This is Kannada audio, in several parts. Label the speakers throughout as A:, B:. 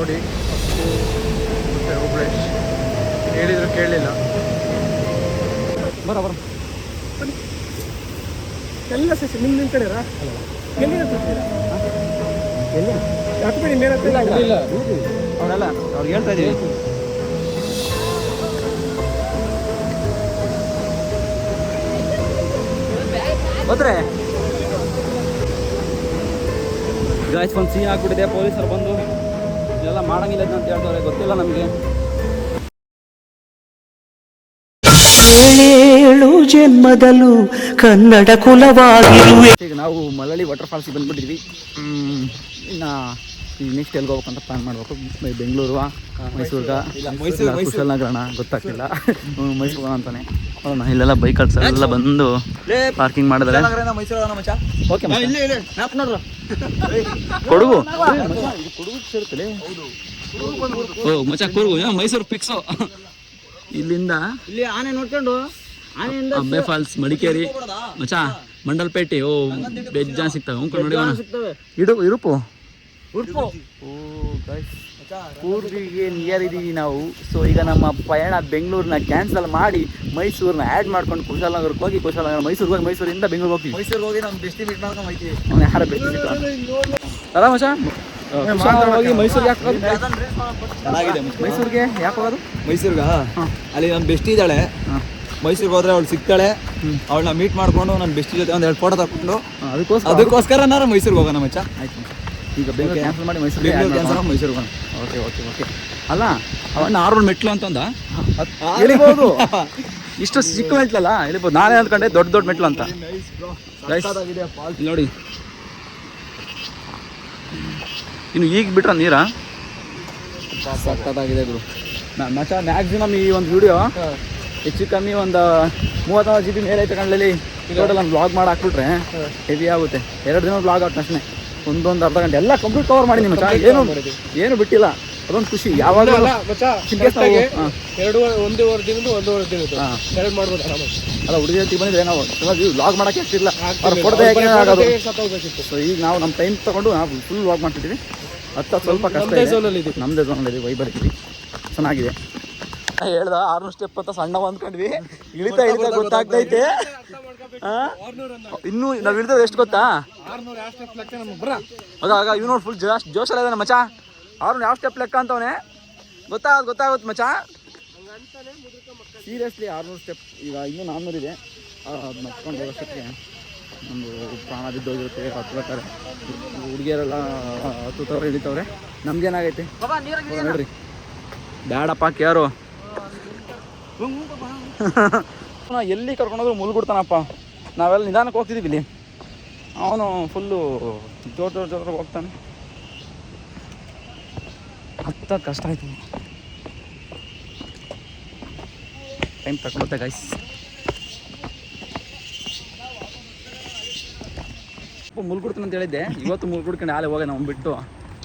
A: ನೋಡಿ ಅಪ್ಪು ಮತ್ತು ಓಬಳೇಶ್ ಹೇಳಿದ್ರು ಕೇಳಲಿಲ್ಲ. ಬರ ಎಲ್ಲ ಸಸಿ ನಿಮ್ಮ ಕಡೆರಾ ಎಲ್ಲಿ ಹತ್ಬೇಡಿ ಮೇಲೆ ಇಲ್ಲ ಅವರೆಲ್ಲ ಅವ್ರಿಗೆ ಹೇಳ್ತಾ ಇದ್ದೀವಿ. ಹೋದ್ರೆ ಗಾಯ್ಸ್ ಒಂದು ಸೀನ್ ಹಾಕ್ಬಿಟ್ಟಿದೆ. ಪೊಲೀಸರು ಬಂದು ಇದೆಲ್ಲ ಮಾಡಂಗಿಲ್ಲ ಅಂತ ಹೇಳ್ತಾರೆ, ಗೊತ್ತಿಲ್ಲ ನಮಗೆ.
B: ಏಳು ಜನ್ಮದಲ್ಲೂ ಕನ್ನಡ ಕುಲವಾಗಿರುವೆ.
A: ಈಗ ನಾವು ಮಳಲಿ ವಾಟರ್ ಫಾಲ್ಸಿಗೆ ಬಂದ್ಬಿಟ್ಟಿದ್ವಿ. ಇನ್ನು ನೆಕ್ಸ್ಟ್ ಎಲ್ಲಿ ಹೋಗ್ಬೇಕಂತ ಪ್ಲಾನ್ ಮಾಡಬೇಕು. ಬೆಂಗಳೂರು, ಮೈಸೂರ್ಗ, ಕುಶಾಲನಗರಣ ಗೊತ್ತಾಗ್ತಿಲ್ಲ. ಮೈಸೂರು ಅಂತಾನೆ ನೋಡೋಣ. ಇಲ್ಲೆಲ್ಲ ಬೈಕಲ್ಸ್ ಎಲ್ಲ ಬಂದು ಪಾರ್ಕಿಂಗ್ ಮಾಡಿದ್ರೆ ಓಕೆ. ಕೊಡಗು ಕೊಡಗು ಸೇರ್ತಲೆ. ಓ ಮಚ್ಚ ಕೊಡಗು ಮೈಸೂರು ಫಿಕ್ಸು. ಇಲ್ಲಿಂದ
C: ಇಲ್ಲಿ ಆನೆ ನೋಡ್ಕೊಂಡು ಆನೆಯಿಂದ
A: ಅಬ್ಬೆ ಫಾಲ್ಸ್, ಮಡಿಕೇರಿ, ಮಚ್ಚ ಮಂಡಲ್ಪೇಟೆ. ಓ ಬೆಜ್ಜಾನ ಸಿಗ್ತವೆ. ನೋಡಿ ಇರುಪು ಕೂರ್ಗಿಗೆ ನಿಯರ್ ಇದ್ದೀವಿ ನಾವು. ಸೊ ಈಗ ನಮ್ಮ ಪಯಣ ಬೆಂಗಳೂರನ್ನ ಕ್ಯಾನ್ಸಲ್ ಮಾಡಿ ಮೈಸೂರನ್ನ ಆ್ಯಡ್ ಮಾಡ್ಕೊಂಡು ಕುಶಾಲನಗರಕ್ಕೆ ಹೋಗಿ, ಕುಶಾಲನಗರ ಮೈಸೂರಿಗೆ ಹೋಗಿ, ಮೈಸೂರಿಂದ ಬೆಂಗಳೂರು ಹೋಗ್ತೀವಿ.
C: ಮೈಸೂರಿಗೆ ಹೋಗಿ ನಮ್ಮ ಬೆಸ್ಟಿ ಮೀಟ್ ಮಾಡ್ಕೊಂಡು ಹೋಗ್ತೀವಿ.
A: ಯಾರ ಬೆಸ್ಟಿ ಅಲ್ಲ ಮಚ್ಚ ಹೋಗಿ ಮೈಸೂರಿಗೆ ಯಾಕೆ ಹೋಗೋದು?
C: ಚೆನ್ನಾಗಿದೆ
A: ಮೈಸೂರಿಗೆ ಯಾಕೆ ಹೋಗೋದು?
C: ಮೈಸೂರ್ಗ ಅಲ್ಲಿ ನಮ್ಮ ಬೆಸ್ಟಿ ಇದ್ದಾಳೆ. ಮೈಸೂರಿಗೆ ಹೋದ್ರೆ ಅವಳು ಸಿಗ್ತಾಳೆ. ಅವಳನ್ನ ಮೀಟ್ ಮಾಡ್ಕೊಂಡು ನನ್ನ ಬೆಸ್ಟಿ ಜೊತೆ ಒಂದು 2 ಫೋಟೋ ತಗೊಂಡು ಅದಕ್ಕೋಸ್ಕರ ನಾನು ಮೈಸೂರಿಗೆ ಹೋಗೋಣ ಮಚ್ಚ.
A: ಆಯ್ತು ಈಗ ಬೆಂಗಳೂರು ಕ್ಯಾನ್ಸಲ್ ಮಾಡಿ ಮೈಸೂರಿಗೆ
C: ಮೈಸೂರಿಗೆ ಹೋಗೋಣ.
A: Okay okay okay. ಅಲ್ಲ ಅವನ್ನ 6 ಮೆಟ್ಲು ಅಂತಂದ ಹೇಳಿಬೋದು. ಇಷ್ಟು ಚಿಕ್ಕ ಮೆಟ್ಲಲ್ಲ ಹೇಳಿಬೋದು. ನಾನೇ ಅಂದ್ಕೊಂಡೆ ದೊಡ್ಡ ದೊಡ್ಡ ಮೆಟ್ಲು ಅಂತ. ನೋಡಿ ಇನ್ನು ಈಗ ಬಿಟ್ರ ನೀರ ಸಕ್ಕತ್ತಾಗಿದೆ ಗುರು. ಮಚ್ಚ ಮ್ಯಾಕ್ಸಿಮಮ್ ಈ ಒಂದು ವಿಡಿಯೋ ಹೆಚ್ಚು ಕಮ್ಮಿ ಒಂದು 30 GB ಮೇಲೆ ಐತೆ ಕಣ್ಣಲ್ಲಿ. ಟೋಟಲ್ ನಾನು ಬ್ಲಾಗ್ ಮಾಡಿ ಹಾಕ್ಬಿಟ್ರೆ ಹೆವಿ ಆಗುತ್ತೆ. 2 ದಿನ ಬ್ಲಾಗ್ ಆಗ್ತದೆ ಅಷ್ಟೇ. ಒಂದೊಂದು ಅರ್ಧ ಗಂಟೆ ಎಲ್ಲ ಕಂಪ್ಲೀಟ್ ಕವರ್ ಮಾಡಿ ನಿಮ್ಮ ಏನು ಬಿಟ್ಟಿಲ್ಲ. ಅದೊಂದು ಖುಷಿ. ಯಾವಾಗ
D: ಒಂದೂವರೆ ದಿನದ್ದು
A: ಅಲ್ಲ ಹುಡುಗಿ ಬಂದಿದ್ರೆ ನಾವು ವ್ಲಾಗ್ ಮಾಡೋಕ್ಕೆ ಆಗ್ತಿಲ್ಲ. ಅವ್ರ ಫೋಟೋ ಆಗೋದು. ಸೊ ಈಗ ನಾವು ನಮ್ಮ ಟೈಮ್ ತೊಗೊಂಡು ನಾವು ಫುಲ್ ವ್ಲಾಗ್ ಮಾಡ್ತಿದ್ದೀವಿ. ಸ್ವಲ್ಪ ಕಷ್ಟ ಇದೆ. ನಮ್ಮದೇ ಝೋನಲ್ಲಿ ವೈಬರ್ತೀವಿ. ಚೆನ್ನಾಗಿದೆ. ಹೇಳ್ದ 600 ಸ್ಟೆಪ್ ಅಂತ ಸಣ್ಣ ಅಂದ್ಕೊಂಡ್ವಿ. ಇಳಿತಾ ಗೊತ್ತಾಗ್ತೈತೆ. ಇನ್ನು ನಾವು ಇಳಿದ ಎಷ್ಟು ಗೊತ್ತಾ? ಆಗ ಇವ್ ನೋಡಿ ಫುಲ್ ಜೋಶಲ್ಲ ಇದಾನೆ ಮಚ್ಚ. 600 ಯಾವ ಸ್ಟೆಪ್ ಲೆಕ್ಕ ಅಂತವನೇ ಗೊತ್ತಾಗುತ್ತೆ ಮಚ್ಚ. Seriously 600 step. ಈಗ ಇನ್ನೂ 400 ಇದೆ. ಅದು ನಡ್ಕೊಂಡು ಹೋಗೋಷ್ಟಕ್ಕೆ ಒಂದು ಪ್ರಾಣ ಬಿದ್ದೋಗಿರುತ್ತೆ. ಹತ್ಬೇಕಾರೆ ಹುಡುಗಿಯರೆಲ್ಲ ಹತ್ತುತ್ತವ್ರೆ, ಇಳಿತವ್ರೆ. ನಮ್ಗೇನಾಗೈತೆ ನೋಡ್ರಿ. ಬ್ಯಾಡಪ್ಪ ಕೇರು. ಎಲ್ಲಿ ಕರ್ಕೊಂಡೋದ್ರು ಮುಳುಗ್ಬಿಡ್ತಾನಪ್ಪ. ನಾವೆಲ್ಲ ನಿಧಾನಕ್ಕೆ ಹೋಗ್ತಿದ್ದೀವಿ. ಇಲ್ಲಿ ಅವನು ಫುಲ್ಲು ಜೋರ ಹೋಗ್ತಾನೆ. ಹತ್ತ ಕಷ್ಟ ಆಯ್ತು. ಟೈಮ್ ತಗೊಳುತ್ತೆ ಗೈಸ್. ಮುಳ್ಗುಡ್ತಾನೆ ಅಂತ ಹೇಳಿದ್ದೆ. ಇವತ್ತು ಮುಳ್ಗುಡ್ಕೊಂಡು ಆಲೆ ಹೋಗ ನಾವು ಬಿಟ್ಟು.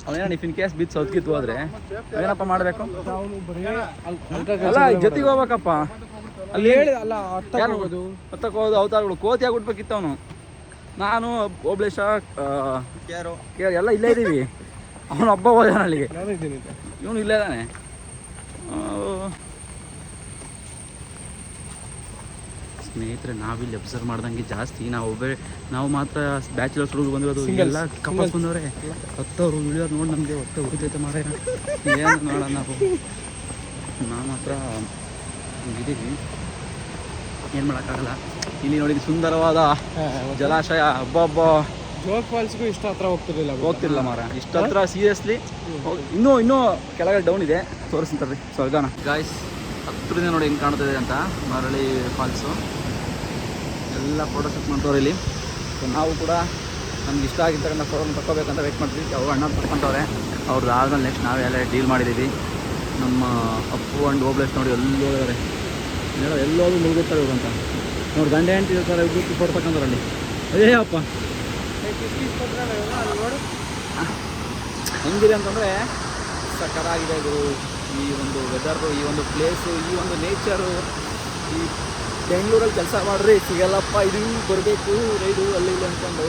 A: ಅವನೇನ ಇಫ್ ಇನ್ ಕೇಸ್ ಬಿದ್ದು ಸೌತ್ಕಿತ್ತು ಹೋದ್ರೆ ಏನಪ್ಪ ಮಾಡಬೇಕು? ಅಲ್ಲ ಜೊತೆಗೆ ಹೋಗ್ಬೇಕಪ್ಪ. ಅಲ್ಲಿ ಹೇಳಿ ಅಲ್ಲ ಹತ್ತಕ್ಕೆ ಹೋಗೋದು ಅವತಾರಗಳು ಕೋತಿ ಆಗ್ಬಿಡ್ಬೇಕಿತ್ತು ಅವನು. ನಾನು ಓಬಳೇಶ ಎಲ್ಲ ಇಲ್ಲೇ ಇದ್ದೀವಿ. ಅವನು ಹಬ್ಬ ಹೋದಾನ ಅಲ್ಲಿಗೆ. ಇವನು ಇಲ್ಲೇ ಇದ್ದಾನೆ. ಸ್ನೇಹಿತರೆ ನಾವಿಲ್ಲಿ ಅಬ್ಸರ್ವ್ ಮಾಡ್ದಂಗೆ ಜಾಸ್ತಿ ನಾವು ಮಾತ್ರ ಬ್ಯಾಚುಲರ್ಸ್ ಹುಡುಗರು ಬಂದಿರೋದು. ಎಲ್ಲ ಕಪಲ್ಸ್ ಬಂದವ್ರೆ. ಹತ್ತವ್ರು ಇಳಿಯೋದು ನೋಡಿ ನಮಗೆ ಹೊಟ್ಟೆ ಉರಿತೈತೆ ಮಾರ. ಏನು ನೋಡೋಣ ನಾವು ಮಾತ್ರ ಇದ್ದೀವಿ. ಏನು ಮಾಡೋಕ್ಕಾಗಲ್ಲ. ಇಲ್ಲಿ ನೋಡಿ ಸುಂದರವಾದ ಜಲಾಶಯ. ಹಬ್ಬ
D: ಜೋಗ್ ಫಾಲ್ಸ್ಗೂ ಇಷ್ಟ ಹತ್ರ
A: ಹೋಗ್ತಿರ್ಲಿಲ್ಲ ಮಾರ. ಇಷ್ಟ ಹತ್ರ ಸೀರಿಯಸ್ಲಿ. ಇನ್ನೂ ಕೆಳಗಡೆ ಡೌನ್ ಇದೆ. ತೋರಿಸ್ತಾರೆ ಸ್ವರ್ಗನ. ಗಾಯ್ಸ್ ಹತ್ರದಿಂದ ನೋಡಿ ಹೆಂಗೆ ಕಾಣ್ತಿದೆ ಅಂತ ಮರಳಿ ಫಾಲ್ಸು. ಎಲ್ಲ ಫೋಟೋ ಶೂಟ್ ಮಾಡ್ತವ್ರೆ ಇಲ್ಲಿ. ಸೊ ನಾವು ಕೂಡ ನಮ್ಗೆ ಇಷ್ಟ ಆಗಿರ್ತಕ್ಕಂಥ ಫೋಟೋನ ತಗೋಬೇಕಂತ ವೇಟ್ ಮಾಡ್ತೀವಿ. ಅವ್ರು ಅಣ್ಣ ತಗೊಂತವ್ರೆ. ಅವ್ರದ್ದು ಆದ್ಮೇಲೆ ನೆಕ್ಸ್ಟ್ ನಾವೆಲ್ಲ ಡೀಲ್ ಮಾಡಿದ್ದೀವಿ. ನಮ್ಮ ಅಪ್ಪು ಆ್ಯಂಡ್ ಓಬಳೇಶ್ ನೋಡಿ ಎಲ್ಲೋದ್ರೆ ಎಲ್ಲೋದು ಮುಳುಗುತ್ತಾರೆ ಇವ್ರು ಅಂತ ನೋಡಿ. ಗಂಡೆ ಹೆಂಡತಿ ಇರ್ತಾರೆ ಇಬ್ಬರು ಫೋಟೋ ತಗೊಂಡ್ರಲ್ಲಿ. ಅದೇ ಅಪ್ಪ ಹೆಂಗಿದೆ ಅಂತಂದರೆ ಸಕ್ಕತ್ತಾಗಿದೆ ಇದು. ಈ ಒಂದು ವೆದರು, ಈ ಒಂದು ಪ್ಲೇಸು, ಈ ಒಂದು ನೇಚರು. ಈ ಬೆಂಗಳೂರಲ್ಲಿ ಕೆಲಸ ಮಾಡ್ರಿ ಸಿಗಲ್ಲಪ್ಪ. ಇದು ಬರಬೇಕು ರೈಡು ಅಲ್ಲಿ ಇಲ್ಲಿ ಅಂದ್ಕೊಂಡು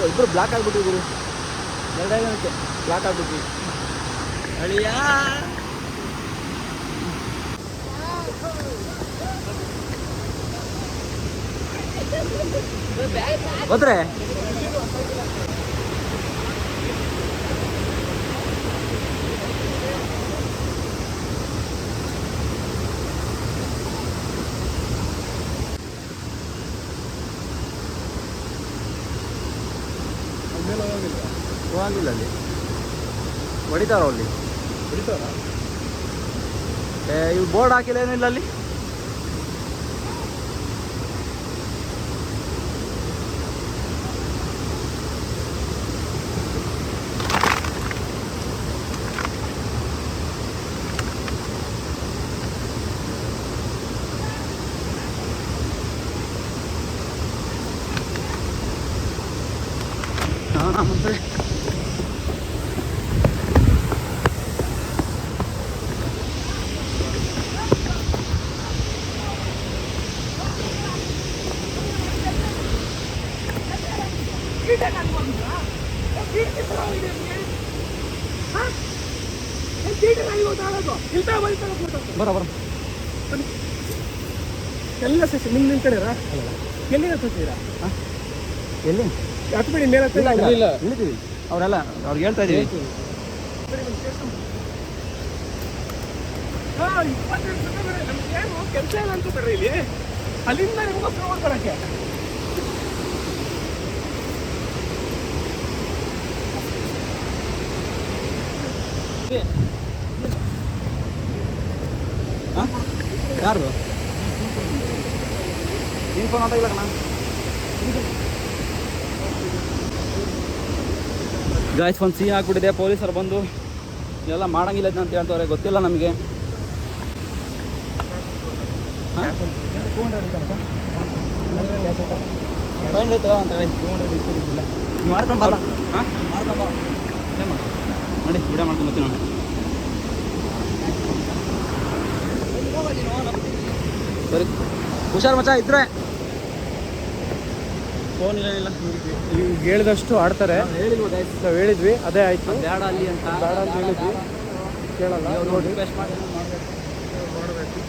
A: ಇಬ್ಬರು ಬ್ಲಾಕ್ ಆಗಿಬಿಟ್ಟಿದ್ರು. 2 ದಿನಕ್ಕೆ ಬ್ಲಾಕ್ ಆಗಿಬಿಟ್ವಿ.
C: ಅಳಿಯ
A: ಹೋದ್ರೆ ಹೋಗಿಲ್ಲ ಅಲ್ಲಿ ಹೊಡಿತಾರ ಅಲ್ಲಿ ಇವು ಬೋರ್ಡ್ ಹಾಕಿಲ್ಲ ಏನಿಲ್ಲ ಅಲ್ಲಿ ಮತ್ತೆ ಬರ
D: ಎಲ್ಲ ಸಸಿ ನಿಮ್ಮ ಕಡೆರಾ ಎಲ್ಲಿಂದ ತರ್ತೀರಾ
A: ಎಲ್ಲಿ
D: ಹತ್ತು ಬಿಡಿ ಮೇಲೆ ಇಲ್ಲ
A: ಇಳಿತೀವಿ ಅವರೆಲ್ಲ ಅವ್ರಿಗೆ ಹೇಳ್ತಾ ಇದೀವಿ
D: ಕೆಲಸ ಇಲ್ಲ ಅನ್ಕೋತಾರೆ ಇಲ್ಲಿ ಅಲ್ಲಿಂದ ನಿಮ್ಗೋಸ್ಕರ ಮಾಡ್ಕೊಳಕ್ಕೆ
A: ಯಾರು ನೀನು ಫೋನ್ ಇಲ್ಲ ಕಣ ಗಾಯ್ಸ್ ಒಂದು ಸೀನ್ ಹಾಕ್ಬಿಟ್ಟಿದೆ ಪೊಲೀಸರು ಬಂದು ಎಲ್ಲ ಮಾಡಂಗಿಲ್ಲ ಅಂತ ಹೇಳ್ತವ್ರೆ ಗೊತ್ತಿಲ್ಲ ನಮಗೆ ಮಾಡ್ಕೊಂಡು ಬರ ನೋಡಿ ವಿಡಿಯೋ ಮಾಡ್ಕೊಂಡು ಬರ್ತೀನಿ ನಾನು ಸರಿ ಹುಷಾರು ಮಚ್ಚ ಇದ್ರೆ ಫೋನ್ ಇಲ್ಲ
D: ಈಗ ಹೇಳಿದಷ್ಟು ಆಡ್ತಾರೆ ನಾವು ಹೇಳಿದ್ವಿ ಅದೇ ಆಯ್ತು
A: ಬೇಡ ಅಲ್ಲಿ ಅಂತ
D: ಬೇಡ ಅಂತ ಹೇಳಿದ್ವಿ ಕೇಳಲ್ಲ ನೋಡಿ
A: ರಿಕ್ವೆಸ್ಟ್ ಮಾಡಿ ಮಾಡಬೇಕು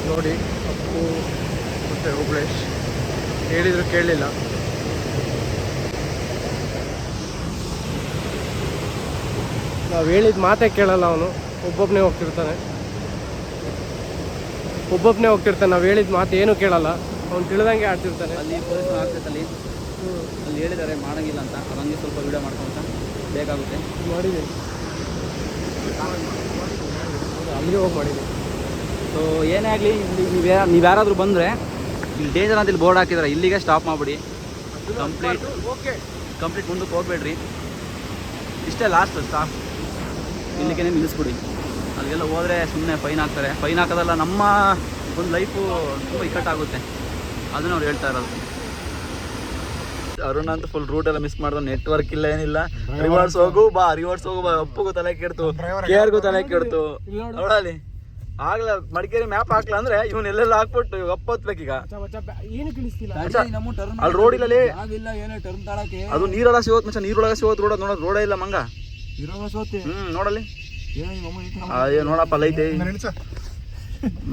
D: ನೋಡಿ ಅಪ್ಪು ಮತ್ತು ಹುಬ್ಳೇಶ್ ಹೇಳಿದ್ರು ಕೇಳಲಿಲ್ಲ ನಾವು ಹೇಳಿದ ಮಾತೇ ಕೇಳಲ್ಲ ಅವನು ಒಬ್ಬೊಬ್ಬನೇ ಹೋಗ್ತಿರ್ತಾನೆ ನಾವು ಹೇಳಿದ ಮಾತು ಏನೂ ಕೇಳಲ್ಲ ಅವ್ನು ತಿಳಿದಂಗೆ ಆಡ್ತಿರ್ತಾನೆ
A: ಅಲ್ಲಿ ಪೊಲೀಸರು ಆಗ್ತೈತಲ್ಲಿ ಅಲ್ಲಿ ಹೇಳಿದ್ದಾರೆ ಮಾಡಂಗಿಲ್ಲ ಅಂತ ಅದಂಗೆ ಸ್ವಲ್ಪ ವಿಡಿಯೋ ಮಾಡ್ಕೊಂತ ಬೇಕಾಗುತ್ತೆ
D: ಮಾಡಿದ್ದೀನಿ ಅಲ್ಲಿಗೆ ಹೋಗಿ ಮಾಡಿದ್ದೀನಿ
A: ಸೊ ಏನೇ ಆಗಲಿ ನೀವು ಯಾರಾದರೂ ಬಂದರೆ ಇಲ್ಲಿ ಡೇಂಜರ್ ಅಂತ ಇಲ್ಲಿ ಬೋರ್ಡ್ ಹಾಕಿದ್ದಾರೆ ಇಲ್ಲಿಗೆ ಸ್ಟಾಪ್ ಮಾಡಿಬಿಡಿ ಕಂಪ್ಲೀಟ್ ಮುಂದಕ್ಕೆ ಹೋಗ್ಬೇಡ್ರಿ ಇಷ್ಟೇ ಲಾಸ್ಟ್ ಸ್ಟಾಪ್ ಇಲ್ಲಿಗೆ ನಿಲ್ಲಿಸ್ಬಿಡಿ ಅಲ್ಲಿಗೆಲ್ಲ ಹೋದರೆ ಸುಮ್ಮನೆ ಫೈನ್ ಹಾಕ್ತಾರೆ ಫೈನ್ ಹಾಕೋದಲ್ಲ ನಮ್ಮ ಒಂದು ಲೈಫು ತುಂಬ ಇಕ್ಕಟ್ಟಾಗುತ್ತೆ ಅದನ್ನ ಅವ್ರು ಹೇಳ್ತಾ ಇರೋದು ಅರುಣ ಅಂತ ಫುಲ್ ರೂಟ್ ಎಲ್ಲ ಮಿಸ್ ಮಾಡಿದ್ರು ನೆಟ್ವರ್ಕ್ ಇಲ್ಲ ಏನಿಲ್ಲ ರಿವರ್ಸ್ ಹೋಗು ಬಾ ಅಪ್ಪಗೂ ತಲೆ ಕೆಡ್ತು ಕೇರ್ಗೂ ತಲೆ ಕೆಡ್ತು ನೋಡಲಿ ಆಗ್ಲ ಮಡಿಕೇರಿ ಮ್ಯಾಪ್ ಹಾಕ್ಲ ಅಂದ್ರೆ ಇವನ್ ಎಲ್ಲೆಲ್ಲ ಹಾಕ್ಬಿಟ್ಟು ಇವಾಗ ಅಪ್ಪ ಹೊತ್ಬೇಕೀಗ
D: ಏನು ತಿಳಿಸ್ತಿಲ್ಲ
A: ಅಲ್ಲಿ ರೋಡ್ ಇಲ್ಲ
C: ಆಗಿಲ್ಲ ಏನೋ ಟರ್ನ್ ತಾಳಕ್ಕೆ
A: ಅದು ನೀರೊಳಗ ಸಿಗೋತ್ ಮಚ್ಚ ನೀರೊಳಗ ಸಿಗೋತ್ ರೋಡ್ ನೋಡೋದು ರೋಡೇ ಇಲ್ಲ ಮಂಗ
C: ಇರೋ ಸೋತೆ
A: ನೋಡಲ್ಲಿ
C: ಏನೋ ನಿಮ್ಮ ಅಮ್ಮ ಈ ತರ
A: ಅಯ್ಯೋ ನೋಡಪ್ಪ ಅಲ್ಲ ಐತೆ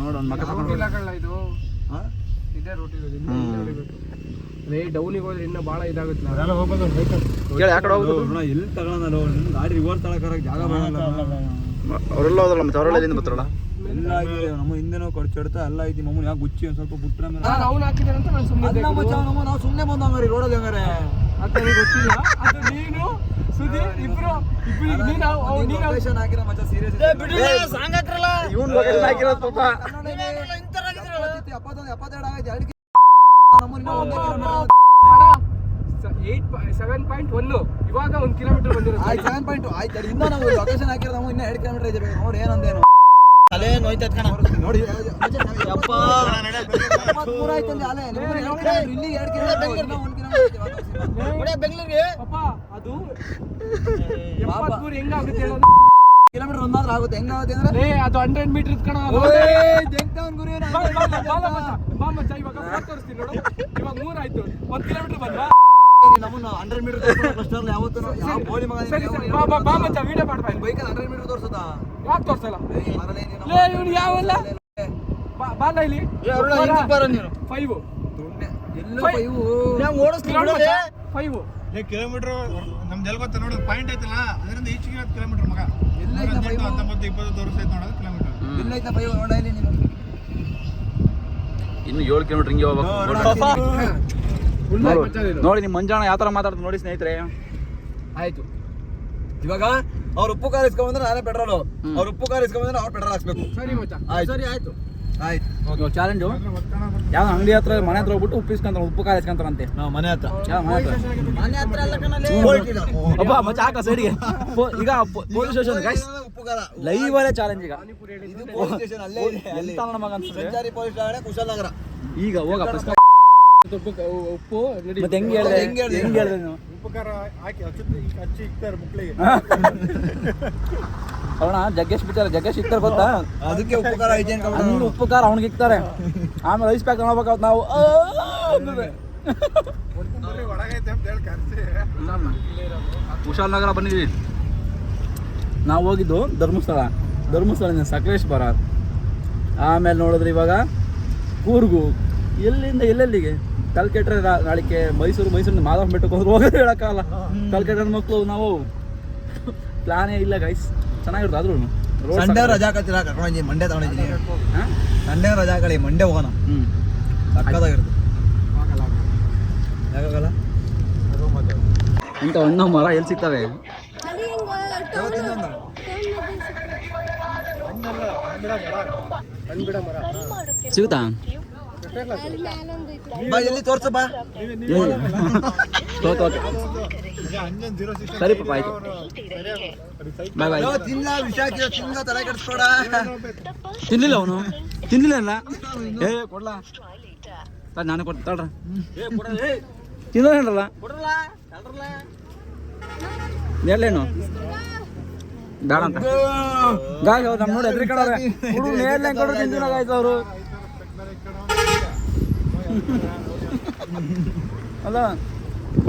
A: ನೋಡ ಮಕ್ಕ
D: ಇದು ಇದೇ ರೂಟ್ ಇರೋದು ಡೌನಿಗೆ ಹೋದ್ರೆ ಇನ್ನೂ ಭಾಳ ಇದಾಗುತ್ತೆ
A: ಕೇಳಿ ಯಾಕಡೆ ಹೋಗುದು
C: ಎಲ್ಲಿ ತಗೊಳಲ್ಲ ಗಾಡಿ ರಿವರ್ಸ್ ತಳಕ ಜಾಗ
A: ಅವರೆಲ್ಲ ಹೋದ್ರಲ್ಲ ಮತ್ತೆ ಅವರೆಲ್ಲ ಎಲ್ಲಿಂದ ಬರ್ತಾರಲ್ಲ
C: ಎಲ್ಲ ಆಗಿದೆ ನಮ್ಮ ಹಿಂದೆನೋ ಖರ್ಚು ಎಲ್ಲ ಐತಿ ಮಮ್ಮನ್ ಯಾಕೆ ಗುಚ್ಚಿ ಒಂದ್ ಸ್ವಲ್ಪ ಬಿಟ್ರೆ
D: ಅವ್ನು ಹಾಕಿದಾರೆ ಅಂತ ನಾನು ಸುಮ್ಮನೆ
C: ನಾವು ಸುಮ್ಮನೆ ಬಂದ ಹಂಗಾರೆ ರೋಡಲ್ಲಿ ಹಂಗಾರೆ
D: ಅದು ಗೊತ್ತಿಲ್ಲ ಅದು ನೀನು ಸುದಿ ಇಬ್ರು
C: ಲೊಕೇಶನ್ ಹಾಕಿರ ಮಚ್ಚ ಸೀರಿಯಸ್
A: ಇವನ್ ಲೊಕೇಶನ್ ಹಾಕಿರೋದು ಪಾಪ
C: 72 ಆಗೈತೆ
D: ನಮ್ಮ 7.1 ಇವಾಗ 1 ಕಿಲೋಮೀಟರ್ ಬಂದಿರೋದು
C: 7 ಆಯ್ತು ಇನ್ನ ನಾವು ಲೊಕೇಶನ್ ಹಾಕಿರೋದು ನಾವು ಇನ್ನ 2 ಕಿಲೋಮೀಟರ್ ಇದೆ ನೋಡಿ ಏನಂದೇನು
A: ಅಲೆ ನೋಯ್ತದ ಕಣ
C: ನೋಡಿ
A: ಯಪ್ಪ
C: 73 ಆಯ್ತು ಅಂದ್ರೆ ಅಲೆ ಇಲ್ಲಿ 2 ಕಿಲೋಮೀಟರ್ 1 ಕಿಲೋಮೀಟರ್
A: ಬೆಂಗಳೂರಿಗೆ
D: ಅಪ್ಪ ಅದು 73 ಹೆಂಗಾಗುತ್ತೆ ಹೇಳೋದು
C: ಕಿಲೋಮೀಟರ್ ಒಂದಾದ್ರೂ ಆಗುತ್ತೆ ಹೆಂಗಾಗುತ್ತೆ ಅಂದ್ರೆ
D: ಅದು 100 ಮೀಟರ್ ಕಣ
C: ಜಂಕ್ಟೌನ್ ಗುರಿ
D: ಬಾ ಮಚ್ಚ ಇವಾಗ ಹೇಳ್ತೀನಿ ನೋಡು. ಇವಾಗ 3 ಆಯ್ತು, 1 ಕಿಲೋಮೀಟರ್ ಬಂದ್ವಾ?
C: ನಮ್ಮನ್ನ 100 ಮೀಟರ್ ಫಸ್ಟ್ ಯಾವತ್ತೂ ಯಾವ ಬೋಳಿ ಮಗ
D: ಸರಿ ಸರಿ, ಬಾ ಮಚ್ಚ, ವಿಡಿಯೋ ಮಾಡ್ಬಾ.
C: ಬೈಕಲ್ಲಿ 100 ಮೀಟರ್ ತೋರ್ಸೋದಾ?
D: ಯಾಕೆ ತೋರ್ಸಲ್ಲ?
C: ಮರಲೇ ನೀನು
D: ಲೇ ಇವ್ನು ಯಾವಲ್ಲ? ಬಾಂದ ಇಲ್ಲಿ 5
C: ಎಲ್ಲೋ ಇವು ನಾವು ಓಡಿಸ್ತೀವಿ ನೋಡು.
D: 5
E: ಕಿಲೋಮೀಟರ್ ನಮ್ದು ಎಲ್ಲಿ ಗೊತ್ತಾ ನೋಡೋದು ಪಾಯಿಂಟ್ ಐತಲ್ಲ ಅದರಿಂದ ಈಚೆಗೆ 10 ಕಿಲೋಮೀಟರ್ ಮಗ.
C: ಎಲ್ಲ ಐತೆ
E: 19 20 ತೋರಿಸ್ತೈತೆ ನೋಡೋದು ಕಿಲೋಮೀಟರ್.
C: ಇಲ್ಲ ಐತೆ ಬೈ ನೋಡ ಇಲ್ಲಿ ನೀನು.
A: ಇನ್ನು 7 ಕಿಲೋಮೀಟರ್ ಹಿಂಗೆ ಹೋಗ್ಬೇಕು. ನೋಡಿ ನಿಮ್ಮ ಮಂಜಾಣ ಯಾವ ಥರ ಮಾತಾಡ್ತಾರೆ ನೋಡಿ ಸ್ನೇಹಿತರೆ.
D: ಆಯ್ತು.
C: ಇವಾಗ ಅವ್ರ ಉಪ್ಪು ಖಾರ ಇಸ್ಕೊಂಡ್ಬಂದ್ರೆ ನಾನೇ ಪೆಟ್ರೋಲು, ಅವ್ರ ಉಪ್ಪು ಖಾರ ಇಸ್ಕೊಂಡ್ಬಂದ್ರೆ ಅವ್ರು ಪೆಟ್ರೋಲ್ ಹಾಕ್ಸ್ಬೇಕು.
D: ಸರಿ ಮಚ್ಚ, ಸರಿ ಆಯ್ತು.
C: ಆಯ್ತು
A: ಚಾಲೆಂಜು ಯಾವ ಅಂಗಡಿ ಹತ್ರ ಮನೆ ಹತ್ರ ಹೋಗ್ಬಿಟ್ಟು ಉಪ್ಪು ಇಸ್ಕೊಂತಾರೆ, ಉಪ್ಪು ಖಾರ ಇಸ್ಕೊಂತಾರಂತೆ.
C: ನಾವು ಮನೆ ಹತ್ರ
D: ಮನೆ ಹತ್ರ ಅಲ್ಲ ಕಣಲೇ.
A: ಅಬ್ಬಾ ಮಚ್ಚ ಹಾಕ ಸೈಡ್ಗೆ. ಈಗ ಪೊಲೀಸ್ ಸ್ಟೇಷನ್ ಗೈಸ್
C: ಉಪ್ಪು ಖಾರ
A: ಲೈವ್ ಅಲ್ಲೇ ಚಾಲೆಂಜ್. ಈಗ
C: ಇದು ಪೊಲೀಸ್ ಸ್ಟೇಷನ್ ಅಲ್ಲೇ ಇದೆ. ಅಲ್ಲಿ
A: ಎಂತ ನನ್ನ ಮಗ ಅನ್ಸುತ್ತೆ.
C: ಸಂಚಾರಿ ಪೊಲೀಸ್ ಠಾಣೆ ಕುಶಾಲನಗರ.
A: ಈಗ ಹೋಗಪ್ಪ
D: ಉಪ್ಪು ನಡಿ.
A: ಮತ್ತೆ ಹೆಂಗೆ ಹೇಳಿದೆ
C: ಹೆಂಗೆ ಹೇಳ್ದೆ?
A: ಹೆಂಗೆ ಹೇಳಿದೆ ನೀವು?
E: ಉಪ್ಪು ಖಾರ ಹಾಕಿ ಹಚ್ಚಿ ಇಕ್ತಾರೆ ಮುಕ್ಳಿಗೆ.
A: ಅವಣ ಜಗ್ಗೇಶ್ ಬಿಟ್ಟಾರೆ, ಜಗ್ಗೇಶ್ ಇಕ್ತಾರೆ ಗೊತ್ತಾ?
C: ಅದಕ್ಕೆ ಉಪ್ಪು ಖಾರ ಐತೆ
A: ಅಲ್ಲಿ ಉಪ್ಪು ಖಾರ ಅವ್ನಿಗೆ ಇಕ್ತಾರೆ, ಆಮೇಲೆ ಐಸ್ ಪ್ಯಾಕ್ ತಗೊಳ್ಬೇಕಾಗುತ್ತೆ ನಾವು.
E: ಒಳಗೈತೆ ಅಂತ ಹೇಳಿ ಕರ್ಸಿ.
A: ಕುಶಾಲನಗರ ಬಂದಿದ್ವಿ ನಾವು. ಹೋಗಿದ್ದು ಧರ್ಮಸ್ಥಳದಿಂದ ಸಕಲೇಶ್ವರ, ಆಮೇಲೆ ನೋಡಿದ್ರೆ ಇವಾಗ ಕೂರ್ಗು. ಎಲ್ಲಿಂದ ಎಲ್ಲೆಲ್ಲಿಗೆ ತಲೆ ಕೆಟ್ಟರೆ ನಾಳಿಕೆ ಮೈಸೂರಿಂದ ಮಾಧವ ಬೆಟ್ಟಕ್ಕೆ ಹೋದ್ರೆ ಹೋಗೋದು ಹೇಳೋಕ್ಕಾಗಲ್ಲ. ತಲೆ ಕೆಟ್ಟ ಮಕ್ಕಳು ನಾವು. ಪ್ಲಾನೇ ಇಲ್ಲ ಗೈಸ್, ಚೆನ್ನಾಗಿರುತ್ತೆ. ಆದ್ರೂ
C: ಸಂಡೇ ರಜಾ ಕತ್ತಿರ ಕರ್ಕೊಂಡಿದ್ದೀನಿ, ಮಂಡ್ಯ ತಗೊಂಡಿದ್ದೀನಿ. ಸಂಡೇ ರಜಾ ಕಳಿ ಮಂಡ್ಯ ಹೋಗೋಣ, ಸಕ್ಕತ್ತಾಗಿರುತ್ತೆ. ಯಾಕಾಗಲ್ಲ
A: ಇಂಥ ಹಣ್ಣು ಮರ ಎಲ್ಲಿ ಸಿಗ್ತವೆ? ಸಿಗುತ್ತಾ?
C: ಬಾ ಎಲ್ಲಿ ತೋರ್ಸ ಬಾ.
A: ಸರಿ ಪಾಪ ಆಯ್ತು, ಬಾಯ್ ಬಾಯ್.
C: ತಿನ್ನ ವಿಷ ಹಾಕಿರೋ ತಿನ್ನ ತಲೆ ಕೆಡಿಸ್ಕೊಡ.
A: ತಿನ್ಲಿಲ್ಲ ಅವನು, ತಿನ್ಲಿಲ್ಲ ಅಲ್ಲ. ಏ ಕೊಡ್ಲಾ ನಾನು ಕೊಡ್ತಾಳ್ರ ತಿನ್ನೋಲ್ಲ ನೇರ್ಲೇನು ಬೇಡ ಅಂತ ಗಾಯ್ ಅವ್ರು ನಮ್ಮ ನೋಡಿ ಎದ್ರಿ ಕಡೆ ಹುಡುಗ ನೇರ್ಲೆ ಕೊಡೋ ತಿಂದಿನ ಗಾಯ್ತು ಅವರು. ಅಲ್ಲ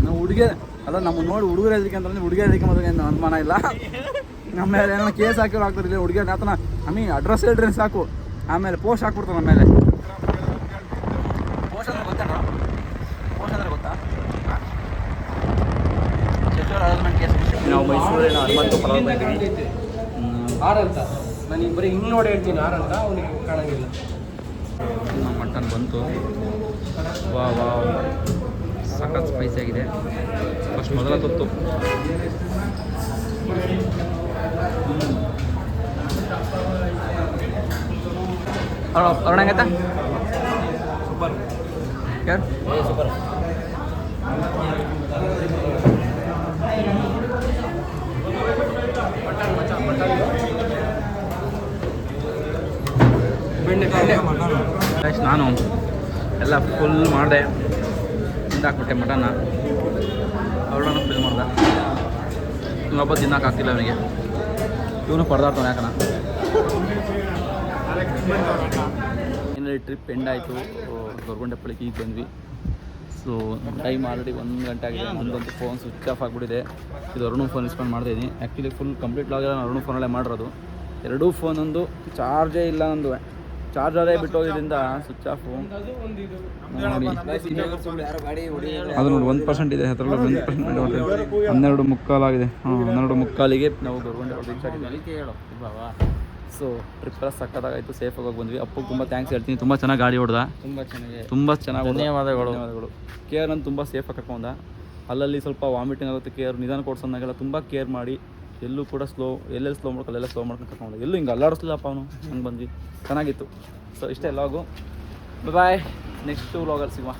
A: ನಾವು ಹುಡುಗಿ ಅಲ್ಲ ನಮ್ಮ ನೋಡಿ ಹುಡುಗರು ಹೆದರಿಕೆ ಅಂತಂದ್ರೆ ಹುಡುಗಿ ಹೆದರಿಕೆ ಮೊದಲು ಏನು ಅನುಮಾನ ಇಲ್ಲ. ನಮ್ಮ ಮೇಲೆ ಏನೋ ಕೇಸ್ ಹಾಕಿರೋ ಆಗ್ತಾರೆ ಹುಡುಗಿಯ ಆತನ ನಮಗೆ ಅಡ್ರೆಸ್ ಹೇಳ್ರಿ ಸಾಕು, ಆಮೇಲೆ ಪೋಸ್ಟ್ ಹಾಕ್ಬಿಡ್ತಾನೆ ನಮ್ಮ ಮೇಲೆ. ಪೋಸ್ಟ್ ಅಂದ್ರೆ ಗೊತ್ತೇನೋ? ಪೋಸ್ಟ್ ಅಂದ್ರೆ ಗೊತ್ತಾ? Sexual harassment case. ನಾವು ಮೈಸೂರಿನ ಹನುಮಂತ ಪರವಾಗಿದ್ದೀವಿ.
D: ಆರಂತ ನಾನು ಬರೀ ಹಿಂಗೆ ನೋಡಿ ಹೇಳ್ತೀನಿ, ಆರಂತ ಅವನಿಗೆ ಕಾಣಂಗಿಲ್ಲ.
A: ಮಟನ್ ಬಂತು. ವಾ ವಾ ಸಖತ್ ಸ್ಪೈಸಿ ಆಗಿದೆ. ಫಸ್ಟ್ ಮೊದಲ ತುತ್ತು ಅರುಣ ಹೆಂಗೈತ?
C: ಸೂಪರ್
A: ಯಾರು
C: ಸೂಪರ್.
A: ನಾನು ಎಲ್ಲ ಫುಲ್ ಮಾಡಿದೆ, ತಿಂದಾಕ್ಬಿಟ್ಟೆ ಮಟನ್ನ. ಅರುಣನ ಫುಲ್ ಮಾಡ್ದೆ. ಇನ್ನೊಬ್ಬ ತಿನ್ನೋಕ್ಕಾಗ್ತಿಲ್ಲ ಅವನಿಗೆ, ಇವನು ಪರದಾಡ್ತಾನೆ ಯಾಕನ. ಏನಾದ್ರು ಟ್ರಿಪ್ ಎಂಡ್ ಆಯಿತು, ಗೊರಗುಂಟೆಪಾಳ್ಯಕ್ಕೆ ಈಗ ಬಂದ್ವಿ. ಸೊ ಟೈಮ್ ಆಲ್ರೆಡಿ 1 ಗಂಟೆ ಆಗಿದೆ. ನಮ್ಮದಂತೂ ಫೋನ್ ಸ್ವಿಚ್ ಆಫ್ ಆಗಿಬಿಟ್ಟಿದೆ. ಇದು ಅರುಣ್ ಫೋನ್ ಇಸ್ಕೊಂಡು ಮಾಡ್ತಾಯಿದ್ದೀನಿ. ಆ್ಯಕ್ಚುಲಿ ಫುಲ್ ಕಂಪ್ಲೀಟ್ ಲಾಗೆಲ್ಲ ನಾನು ಅರುಣ್ ಫೋನಲ್ಲೇ ಮಾಡಿರೋದು. ಎರಡೂ ಫೋನೊಂದು ಚಾರ್ಜೇ ಇಲ್ಲ, ನಂದು ಚಾರ್ಜರೇ ಬಿಟ್ಟೋಗಿದ್ದರಿಂದ ಸ್ವಿಚ್ ಆಫು. ನೋಡಿ ಅದು ನೋಡಿ 1% ಇದೆ, ಹತ್ರ 1% 12:15 ಆಗಿದೆ. 12:15ಗೆ ನಾವು ಗೊರಗುಂಟೆಪಾಳ್ಯ ರೀಚ್ ಆಗಿದ್ವಿ. ಬಾವಾ ಸೊ ಟ್ರಿಪ್ ಎಲ್ಲ ಸಕ್ಕತ್ತಾಗಾಯಿತು, ಸೇಫಾಗಿ ಹೋಗಿ ಬಂದ್ವಿ. ಅಪ್ಪು ತುಂಬ ಥ್ಯಾಂಕ್ಸ್ ಹೇಳ್ತೀನಿ, ತುಂಬ ಚೆನ್ನಾಗಿ ಗಾಡಿ ಹೊಡೆದ, ತುಂಬ ಚೆನ್ನಾಗಿ ಧನ್ಯವಾದಗಳು. ಕೇರ್ ನಾನು ತುಂಬ ಸೇಫಾಗಿ ಕರ್ಕೊಂಡ. ಅಲ್ಲಲ್ಲಿ ಸ್ವಲ್ಪ ವಾಮಿಟಿಂಗ್ ಆಗುತ್ತೆ, ಕೇರ್ ನಿಧಾನ ಕೊಡ್ಸೋದಾಗೆಲ್ಲ ತುಂಬ ಕೇರ್ ಮಾಡಿ, ಎಲ್ಲೂ ಕೂಡ ಎಲ್ಲೆಲ್ಲಿ ಸ್ಲೋ ಮಾಡ್ಕೊಂಡು ಅಲ್ಲೆಲ್ಲ ಸ್ಲೋ ಮಾಡ್ಕೊಂಡು ಕರ್ಕೊಂಡು ಎಲ್ಲೂ ಹಿಂಗೆ ಅಲ್ಲಾಡಿಸ್ಲಿಲ್ಲಪ್ಪ ಅವನು. ಹಂಗೆ ಬಂದ್ವಿ, ಚೆನ್ನಾಗಿತ್ತು. ಸೊ ಇಷ್ಟೇ ಲಾಗು. ಬಾಯ್, ನೆಕ್ಸ್ಟ್ ವ್ಲಾಗಲ್ಲಿ ಸಿಗುವ.